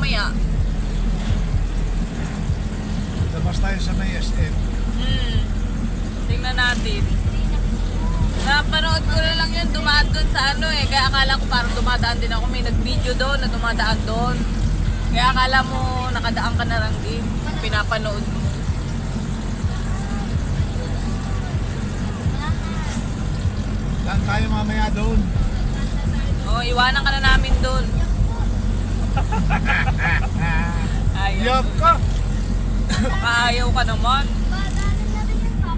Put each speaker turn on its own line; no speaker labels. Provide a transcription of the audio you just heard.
mamaya.
Labas tayo sa may SM.
Tingnan natin. Napanood ko na lang yun, dumaan doon sa ano eh. Kaya akala ko parang dumadaan din ako. May nag-video doon na dumadaan doon. Kaya akala mo nakadaan ka na lang din. Pinapanood mo.
Saan tayo mamaya doon?
Oh, iwanan ka na namin doon. Ayaw.
Yoko!
Baka ayaw ka naman.